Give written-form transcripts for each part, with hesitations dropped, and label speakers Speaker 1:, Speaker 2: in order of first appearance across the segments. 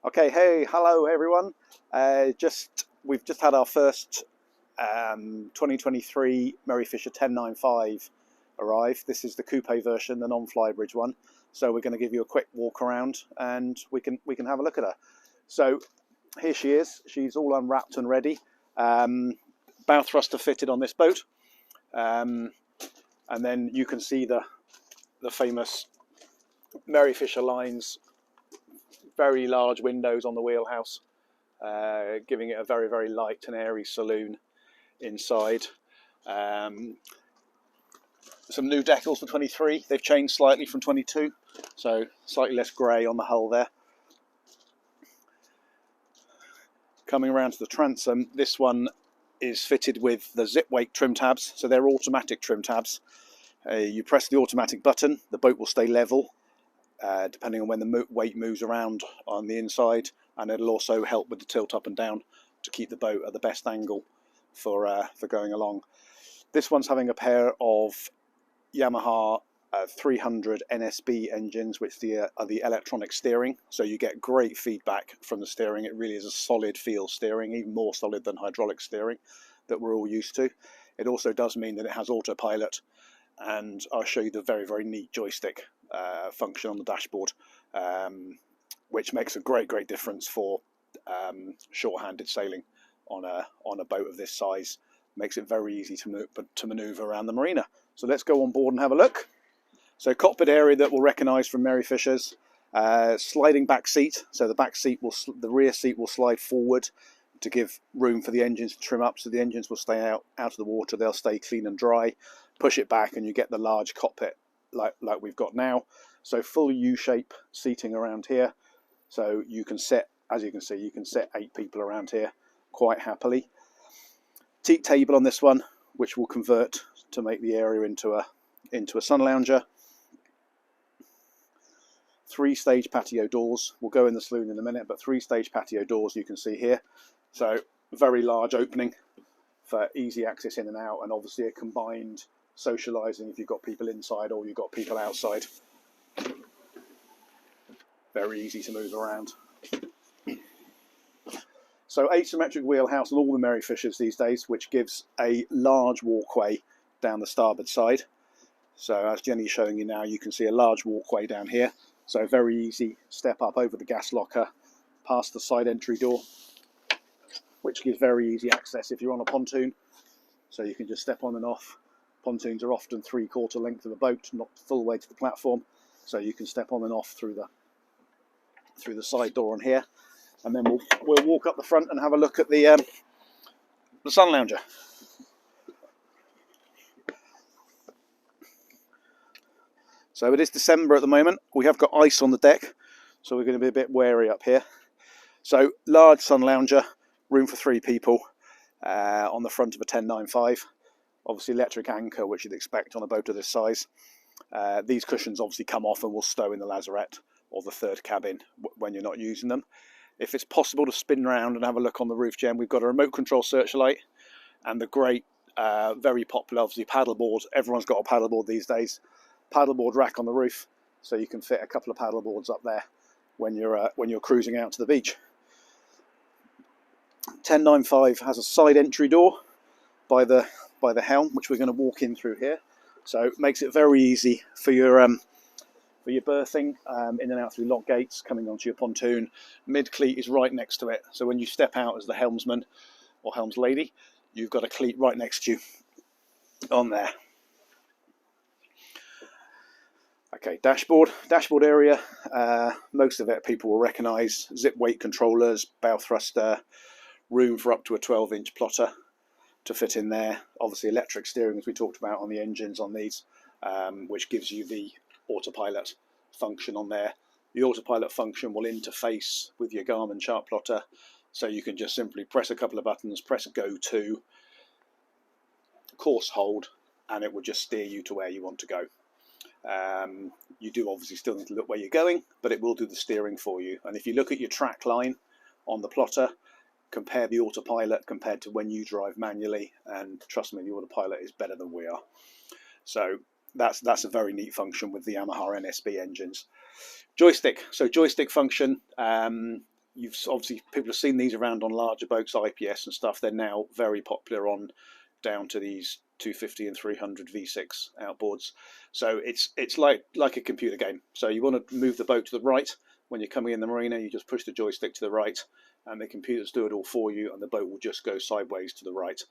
Speaker 1: Okay, hey, hello everyone. We've just had our first 2023 Merry Fisher 1095 arrive. This is the coupe version, the non-flybridge one. So we're going to give you a quick walk around, and we can have a look at her. So here she is. She's all unwrapped and ready. Bow thruster fitted on this boat, and then you can see the famous Merry Fisher lines. Very large windows on the wheelhouse, giving it a very, very light and airy saloon inside. Some new decals for 23. They've changed slightly from 22, so slightly less grey on the hull there. Coming around to the transom, this one is fitted with the zip weight trim tabs, so they're automatic trim tabs. You press the automatic button, the boat will stay level, depending on when the weight moves around on the inside, and it'll also help with the tilt up and down to keep the boat at the best angle for going along. This one's having a pair of Yamaha 300 NSB engines, which are the electronic steering, so you get great feedback from the steering. It really is a solid feel steering, even more solid than hydraulic steering that we're all used to. It also does mean that it has autopilot, and I'll show you the very, very neat joystick function on the dashboard, which makes a great difference for short-handed sailing on a boat of this size. Makes it very easy to maneuver around the marina. So let's go on board and have a look. So cockpit area that we'll recognise from Merry Fisher's. Sliding back seat, so the rear seat will slide forward to give room for the engines to trim up, so the engines will stay out of the water. They'll stay clean and dry. Push it back and you get the large cockpit like we've got now. So full U-shape seating around here, so you can set, as you can see, you can set 8 people around here quite happily. Teak table on this one, which will convert to make the area into a sun lounger. 3-stage patio doors. We'll go in the saloon in a minute, but 3-stage patio doors you can see here. So very large opening for easy access in and out, and obviously a combined socialising if you've got people inside or you've got people outside. Very easy to move around. So asymmetric wheelhouse on all the Merry Fishers these days, which gives a large walkway down the starboard side. So as Jenny's showing you now, you can see a large walkway down here. So very easy step up over the gas locker, past the side entry door, which gives very easy access if you're on a pontoon. So you can just step on and off. Pontoons are often 3/4 length of the boat, not full way to the platform. So you can step on and off through the side door on here. And then we'll walk up the front and have a look at the sun lounger. So it is December at the moment. We have got ice on the deck, so we're going to be a bit wary up here. So large sun lounger, room for 3 people on the front of a 1095. Obviously electric anchor, which you'd expect on a boat of this size. These cushions obviously come off and will stow in the lazarette or the third cabin when you're not using them. If it's possible to spin around and have a look on the roof, Jen, we've got a remote control searchlight and the great, very popular, obviously, paddleboard. Everyone's got a paddleboard these days. Paddleboard rack on the roof, so you can fit a couple of paddleboards up there when you're cruising out to the beach. 1095 has a side entry door by the helm, which we're going to walk in through here. So it makes it very easy for your berthing in and out through lock gates, coming onto your pontoon. Mid cleat is right next to it, so when you step out as the helmsman or helms lady, you've got a cleat right next to you on there. Okay, dashboard area, most of it people will recognise. Zip weight controllers, bow thruster, room for up to a 12-inch plotter to fit in there. Obviously electric steering, as we talked about on the engines on these, which gives you the autopilot function on there. The autopilot function will interface with your Garmin chart plotter, so you can just simply press a couple of buttons, press go to, course hold, and it will just steer you to where you want to go. You do obviously still need to look where you're going, but it will do the steering for you. And if you look at your track line on the plotter, compare the autopilot compared to when you drive manually, and trust me, the autopilot is better than we are. So that's a very neat function with the Yamaha NSB engines. Joystick, so joystick function, you've obviously, people have seen these around on larger boats, IPS and stuff. They're now very popular on down to these 250 and 300 V6 outboards. So it's like a computer game. So you want to move the boat to the right. When you're coming in the marina, you just push the joystick to the right, and the computers do it all for you, and the boat will just go sideways to the right.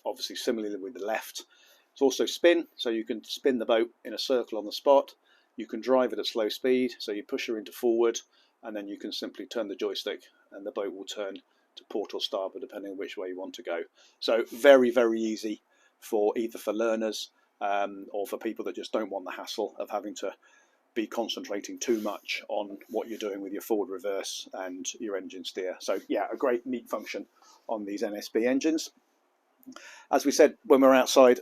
Speaker 1: Obviously, similarly with the left. It's also spin, so you can spin the boat in a circle on the spot. You can drive it at slow speed, so you push her into forward, and then you can simply turn the joystick, and the boat will turn to port or starboard, depending on which way you want to go. So very, very easy for either for learners or for people that just don't want the hassle of having to be concentrating too much on what you're doing with your forward reverse and your engine steer. So yeah, a great neat function on these NSB engines. As we said when we're outside,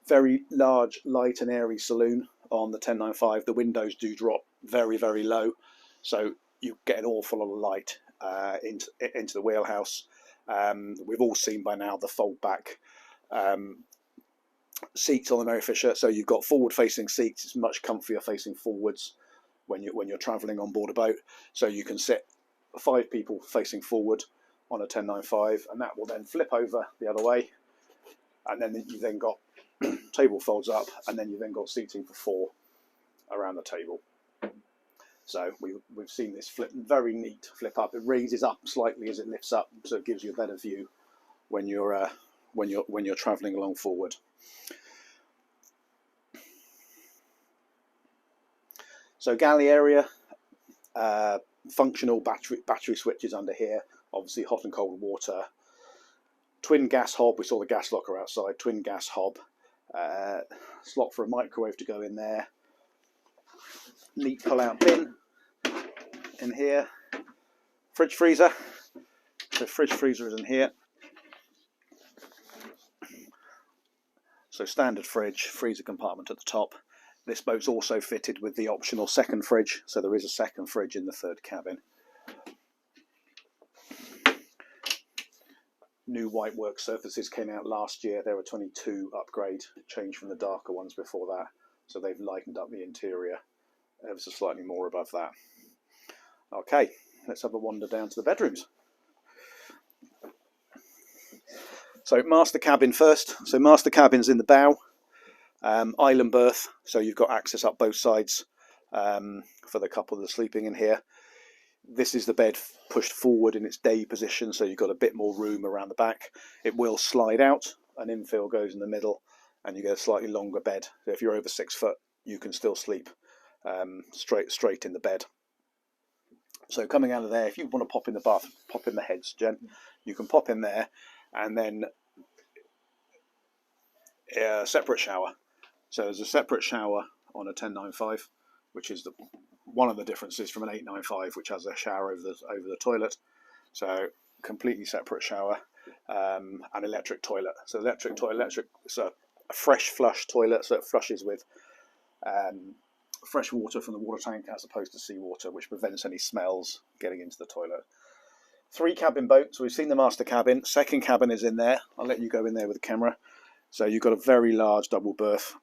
Speaker 1: very large, light and airy saloon on the 1095. The windows do drop very, very low, so you get an awful lot of light into the wheelhouse. We've all seen by now the fold back seats on the Merry Fisher, so you've got forward facing seats. It's much comfier facing forwards when you're traveling on board a boat, so you can sit 5 people facing forward on a 1095, and that will then flip over the other way, and then you then got table folds up, and then you've then got seating for 4 around the table. So we've seen this flip, very neat flip up. It raises up slightly as it lifts up, so it gives you a better view when you're travelling along forward. So galley area, functional battery switches under here. Obviously hot and cold water. Twin gas hob. We saw the gas locker outside. Twin gas hob. Slot for a microwave to go in there. Neat pull-out bin in here. Fridge freezer. So fridge freezer is in here. So standard fridge, freezer compartment at the top. This boat's also fitted with the optional second fridge, so there is a second fridge in the third cabin. New white work surfaces came out last year. They were 22 upgrade, changed from the darker ones before that. So they've lightened up the interior ever so slightly more above that. Okay, let's have a wander down to the bedrooms. So master cabin first. So master cabin's in the bow. Island berth, so you've got access up both sides for the couple that are sleeping in here. This is the bed pushed forward in its day position, so you've got a bit more room around the back. It will slide out, an infill goes in the middle, and you get a slightly longer bed. So if you're over 6 foot, you can still sleep straight in the bed. So coming out of there, if you want to pop in the bath, pop in the heads, Jen, you can pop in there, and then a separate shower. So there's a separate shower on a 1095, which is one of the differences from an 895, which has a shower over the toilet. So completely separate shower, and electric toilet. So it's a fresh flush toilet, so it flushes with fresh water from the water tank as opposed to seawater, which prevents any smells getting into the toilet. 3 cabin boat. So we've seen the master cabin. Second cabin is in there. I'll let you go in there with the camera. So you've got a very large double berth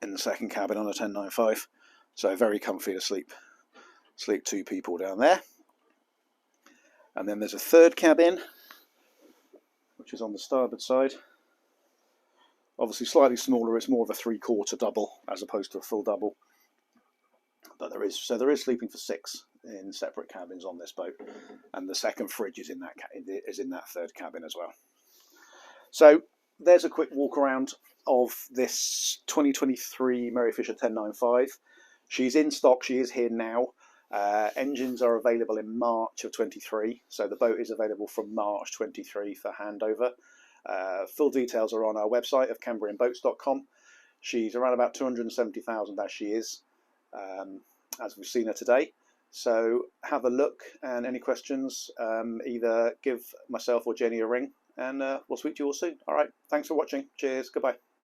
Speaker 1: in the second cabin on a 1095. So very comfy to sleep 2 people down there. And then there's a third cabin, which is on the starboard side. Obviously slightly smaller. It's more of a 3/4 double as opposed to a full double. But there is sleeping for 6 in separate cabins on this boat, and the second fridge is in that third cabin as well. So there's a quick walk around of this 2023 Merry Fisher 1095. She's in stock. She is here now. Engines are available in March of 23, so the boat is available from March 23 for handover. Full details are on our website of cambrianboats.com. She's around about 270,000 as she is, as we've seen her today. So have a look, and any questions, either give myself or Jenny a ring, and we'll speak to you all soon. All right, thanks for watching. Cheers, goodbye.